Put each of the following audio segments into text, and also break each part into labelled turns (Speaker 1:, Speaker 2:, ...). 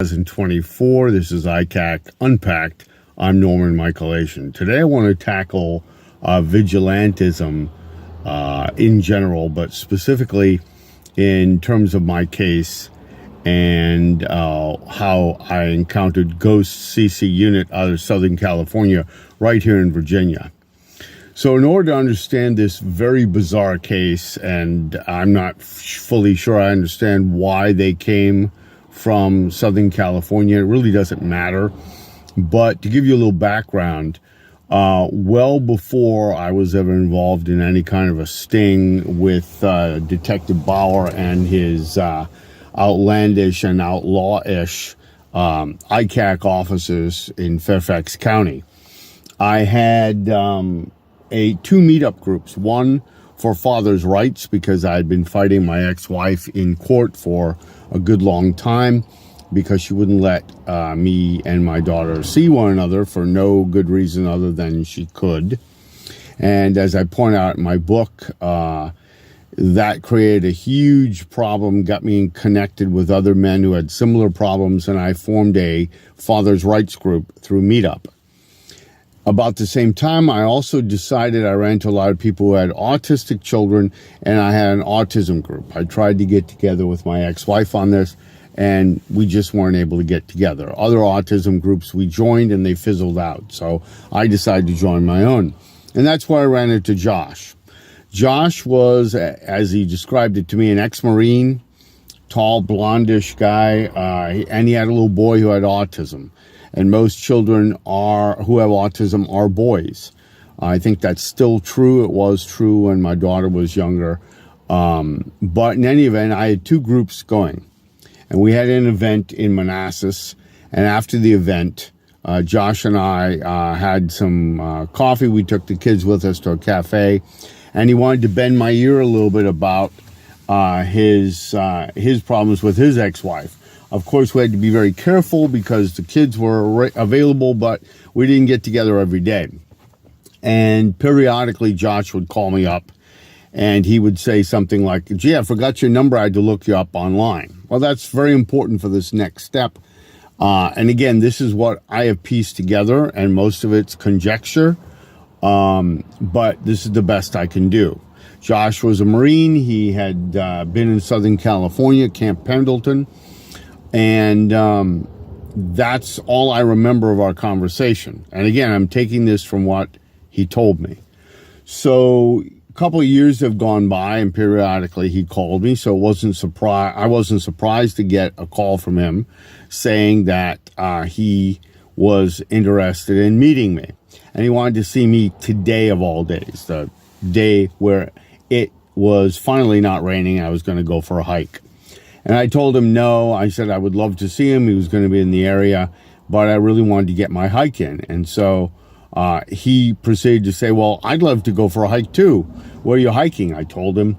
Speaker 1: 2024. This is I.C.A.C. Unpacked. I'm Norman Michaelation. Today I want to tackle vigilantism in general, but specifically in terms of my case and how I encountered ghost CC unit out of Southern California right here in Virginia. So in order to understand this very bizarre case, and I'm not fully sure I understand why they came from Southern California, it really doesn't matter. But to give you a little background, well before I was ever involved in any kind of a sting with Detective Bauer and his outlandish and outlaw-ish I.C.A.C. officers in Fairfax County, I had two meetup groups. One for father's rights, because I had been fighting my ex-wife in court for a good long time because she wouldn't let me and my daughter see one another for no good reason other than she could. And as I point out in my book, that created a huge problem, got me connected with other men who had similar problems, and I formed a father's rights group through Meetup. About the same time, I also decided I ran into a lot of people who had autistic children, and I had an autism group. I tried to get together with my ex-wife on this, and we just weren't able to get together. Other autism groups we joined, and they fizzled out. So I decided to join my own. And that's where I ran into Josh. Josh was, as he described it to me, an ex-Marine, tall, blondish guy, and he had a little boy who had autism. And most children who have autism are boys. I think that's still true. It was true when my daughter was younger. But in any event, I had two groups going. And we had an event in Manassas. And after the event, Josh and I had some coffee. We took the kids with us to a cafe. And he wanted to bend my ear a little bit about his problems with his ex-wife. Of course, we had to be very careful because the kids were available, but we didn't get together every day. And periodically, Josh would call me up, and he would say something like, gee, I forgot your number. I had to look you up online. Well, that's very important for this next step. And again, this is what I have pieced together, and most of it's conjecture, but this is the best I can do. Josh was a Marine. He had been in Southern California, Camp Pendleton. And that's all I remember of our conversation. And again, I'm taking this from what he told me. So a couple of years have gone by, and periodically he called me. So I wasn't surprised to get a call from him saying that he was interested in meeting me. And he wanted to see me today of all days, the day where it was finally not raining. I was going to go for a hike. And I told him no. I said I would love to see him. He was going to be in the area, but I really wanted to get my hike in. And so he proceeded to say, well, I'd love to go for a hike too. Where are you hiking? I told him.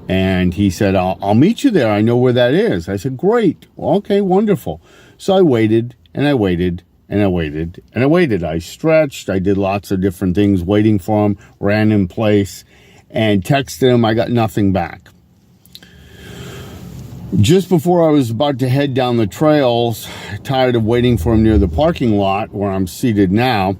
Speaker 1: And he said, I'll meet you there. I know where that is. I said, great. Well, okay, wonderful. So I waited and I waited and I waited and I waited. I stretched. I did lots of different things waiting for him, ran in place, and texted him. I got nothing back. Just before I was about to head down the trails, tired of waiting for him near the parking lot where I'm seated now,